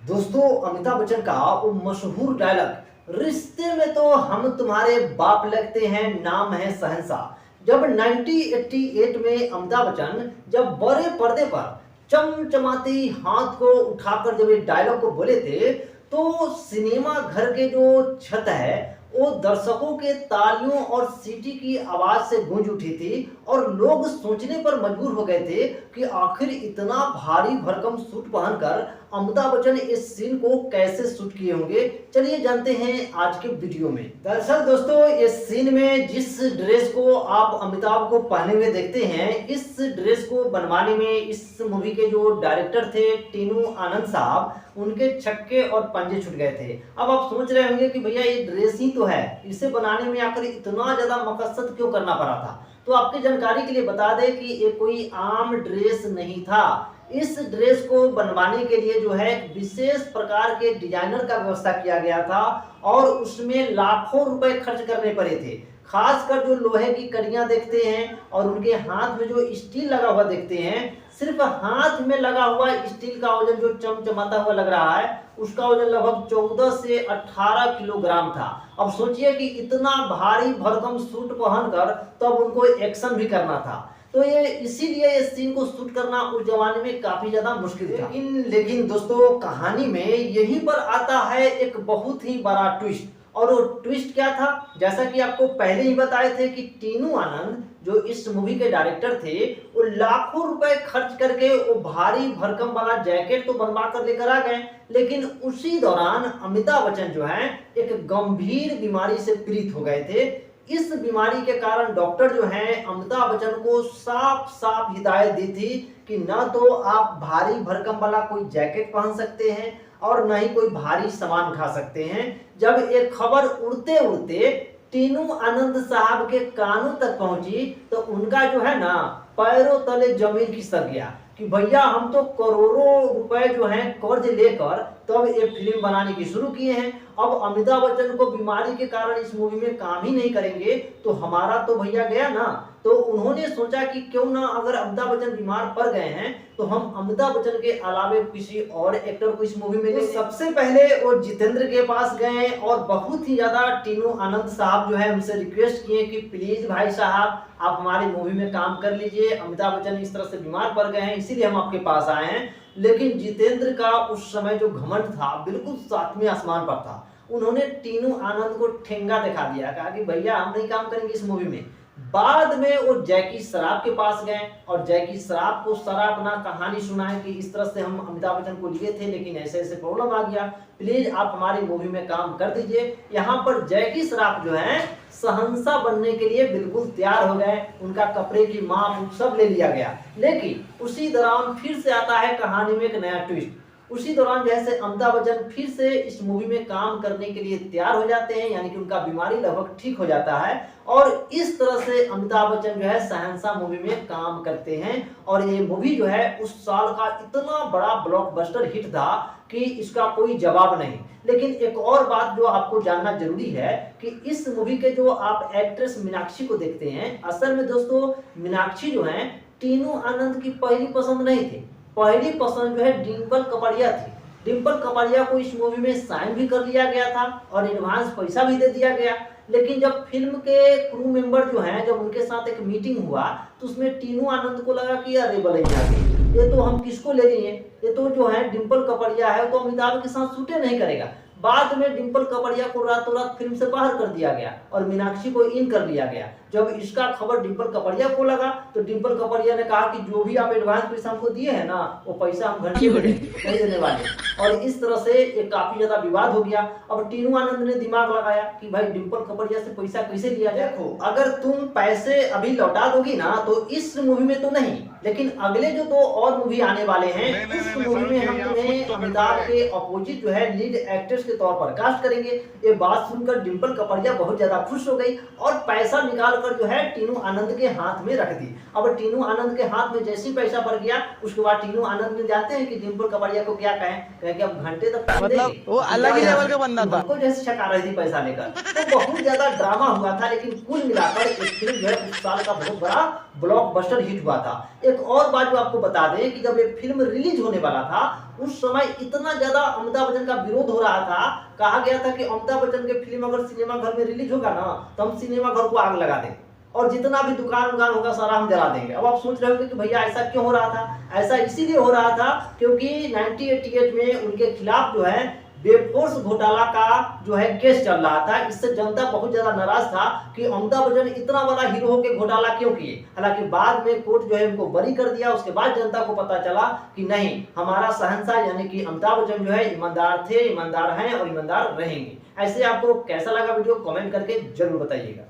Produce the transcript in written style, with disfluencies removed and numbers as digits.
दोस्तों, अमिताभ बच्चन का वो मशहूर डायलॉग रिश्ते में तो हम तुम्हारे बाप लगते हैं, नाम है शहंशाह। जब 1988 में अमिताभ बच्चन जब बड़े पर्दे पर चमचमाती हाथ को उठाकर जब ये डायलॉग को बोले थे, तो सिनेमा घर के जो छत है वो दर्शकों के तालियों और सीटी की आवाज से गूंज उठी थी और लोग सोचने पर मजबूर हो गए थे कि आखिर इतना भारी भरकम सूट पहनकर अमिताभ बच्चन इस सीन को कैसे शूट किए होंगे। चलिए जानते हैं आज के वीडियो में। दरअसल दोस्तों, इस सीन में जिस ड्रेस को आप अमिताभ को पहने हुए देखते हैं, इस ड्रेस को बनवाने में इस मूवी के जो डायरेक्टर थे टीनू आनंद साहब, उनके छक्के और पंजे छूट गए थे। अब आप सोच रहे होंगे कि भैया ये ड्रेस ही तो है, इसे बनाने में आखिर इतना ज्यादा मकसद क्यों करना पड़ा था। तो आपकी जानकारी के लिए बता दें कि ये कोई आम ड्रेस नहीं था। इस ड्रेस को बनवाने के लिए जो है विशेष प्रकार के डिजाइनर का व्यवस्था किया गया था और उसमें लाखों रुपए खर्च करने पड़े थे। खासकर जो लोहे की कड़ियां देखते हैं और उनके हाथ में जो स्टील लगा हुआ देखते हैं, सिर्फ हाथ में लगा हुआ स्टील का वजन जो चमचमाता हुआ लग रहा है, उसका वजन लगभग 14 से 18 किलोग्राम था। अब सोचिए कि इतना भारी भरकम सूट पहनकर तब उनको एक्शन भी करना था, तो ये इसीलिए इस सीन को शूट करना उस जमाने में काफी ज्यादा मुश्किल था। लेकिन दोस्तों, कहानी में यहीं पर आता है एक बहुत ही बड़ा ट्विस्ट। और वो ट्विस्ट क्या था, जैसा कि आपको पहले ही बताए थे कि टीनू आनंद जो इस मूवी के डायरेक्टर थे, वो लाखों रुपए खर्च करके वो भारी भरकम वाला जैकेट तो बनवा कर लेकर आ गए, लेकिन उसी दौरान अमिताभ बच्चन जो है एक गंभीर बीमारी से पीड़ित हो गए थे। इस बीमारी के कारण डॉक्टर जो हैं अमिताभ बच्चन को साफ साफ हिदायत दी थी कि न तो आप भारी भरकम वाला कोई जैकेट पहन सकते हैं और न ही कोई भारी सामान खा सकते हैं। जब एक खबर उड़ते उड़ते टीनू आनंद साहब के कानों तक पहुंची, तो उनका जो है ना पैरों तले जमीन खिसक गया कि भैया हम तो करोड़ों रुपए जो हैं कर्ज लेकर तब ये फिल्म बनाने की शुरू किए हैं। अब अमिताभ बच्चन को बीमारी के कारण इस मूवी में काम ही नहीं करेंगे तो हमारा तो भैया गया ना। तो उन्होंने सोचा कि क्यों ना, अगर अमिताभ बच्चन बीमार पड़ गए हैं तो हम अमिताभ बच्चन के अलावे किसी और एक्टर को इस मूवी में ले। सबसे पहले वो जितेंद्र के पास गए और बहुत ही ज्यादा टीनू आनंद साहब जो है उनसे रिक्वेस्ट किए कि प्लीज भाई साहब आप हमारी मूवी में काम कर लीजिए, अमिताभ बच्चन इस तरह से बीमार पड़ गए हैं इसीलिए हम आपके पास आए हैं। लेकिन जितेंद्र का उस समय जो घमंड था बिल्कुल सातवें आसमान पर था। उन्होंने टीनू आनंद को ठेंगा दिखा दिया, कहा कि भैया हम नहीं काम करेंगे इस मूवी में। बाद में वो जैकी श्रॉफ के पास गए और जैकी श्रॉफ को सारा अपना कहानी सुनाए कि इस तरह से हम अमिताभ बच्चन को लिए थे लेकिन ऐसे ऐसे प्रॉब्लम आ गया, प्लीज आप हमारी मूवी में काम कर दीजिए। यहाँ पर जैकी श्रॉफ जो है शहंशाह बनने के लिए बिल्कुल तैयार हो गए, उनका कपड़े की माप सब ले लिया गया। लेकिन उसी दौरान फिर से आता है कहानी में एक नया ट्विस्ट। उसी दौरान जैसे अमिताभ बच्चन फिर से इस मूवी में काम करने के लिए तैयार हो जाते हैं, यानी कि उनका बीमारी लगभग ठीक हो जाता है और इस तरह से अमिताभ बच्चन जो है शहंशाह मूवी में काम करते हैं। और ये मूवी जो है उस साल का इतना बड़ा ब्लॉकबस्टर हिट था कि इसका कोई जवाब नहीं। लेकिन एक और बात जो आपको जानना जरूरी है कि इस मूवी के जो आप एक्ट्रेस मीनाक्षी को देखते हैं, असल में दोस्तों मीनाक्षी जो है टीनू आनंद की पहली पसंद नहीं थी। पहली पसंद जो है डिम्पल कपाड़िया थी। डिम्पल कपाड़िया को इस मूवी में साइन भी कर लिया गया था और एडवांस पैसा भी दे दिया गया। लेकिन जब फिल्म के क्रू मेंबर जो हैं, जब उनके साथ एक मीटिंग हुआ तो उसमें टीनू आनंद को लगा कि अरे भैया ये तो हम किसको ले लिए, ये तो जो है डिम्पल कपाड़िया है तो अमिताभ के साथ शूटे नहीं करेगा। बाद में डिम्पल कपाड़िया को रातों रात फिल्म से बाहर कर दिया गया और मीनाक्षी को इन कर लिया गया। जब इसका खबर डिम्पल कपाड़िया को लगा तो डिम्पल कपाड़िया ने कहा कि जो भी आप एडवांस पैसा हमको दिए हैं ना, वो पैसा हम घंटे में नहीं देने वाले। और इस तरह से एक काफी ज्यादा विवाद हो गया। अब टीनू आनंद ने दिमाग लगाया कि भाई डिम्पल कपाड़िया से पैसा कैसे लिया जाए। देखो, अगर तुम पैसे अभी लौटा दोगी ना तो इस मूवी में तो नहीं, लेकिन अगले जो 2 और मूवी आने वाले हैं उस मूवी में हम तुम्हें अमिताभ के अपोजिट जो है लीड एक्ट्रेस के तौर पर कास्ट करेंगे। ये बात सुनकर डिम्पल कपाड़िया बहुत ज्यादा खुश हो गई और पैसा निकाल कर जो है टीनू आनंद के हाथ में रख दी। अब टीनू आनंद के हाथ में जैसे ही पैसा पड़ गया, उसके बाद टीनू आनंद ने जानते हैं कि डिम्पल कपाड़िया को क्या कहें कि अब घंटे तक मतलब वो अलग ही लेवल का बंदा था, उनको जैसे छका रही थी पैसा लेकर। तो बहुत ज्यादा ड्रामा हुआ था, लेकिन कुल मिलाकर एक फिल्म जो है उस साल का बहुत बड़ा ब्लॉकबस्टर हिट हुआ था। एक और बात जो आपको बता दें कि जब ये फिल्म रिलीज होने वाला था उस समय इतना ज्यादा अमिताभ बच्चन का विरोध हो रहा था, कहा गया था कि अमिताभ बच्चन की फिल्म अगर सिनेमा घर में रिलीज होगा ना तो हम सिनेमा घर को आग लगा देंगे और जितना भी दुकान उकान होगा सारा हम जला देंगे। अब आप सोच रहे होंगे कि भैया ऐसा क्यों हो रहा था? ऐसा इसीलिए हो रहा था क्योंकि 1988 में उनके खिलाफ जो है वेबफोर्स घोटाला का जो है केस चल रहा था। इससे जनता बहुत ज्यादा नाराज था कि अमिताभ बच्चन इतना बड़ा हीरो होकर घोटाला क्यों किए। हालांकि बाद में कोर्ट जो है उनको बरी कर दिया। उसके बाद जनता को पता चला कि नहीं, हमारा शहंशाह यानी कि अमिताभ बच्चन जो है ईमानदार थे, ईमानदार हैं और ईमानदार रहेंगे। ऐसे आपको कैसा लगा वीडियो कमेंट करके जरूर बताइएगा।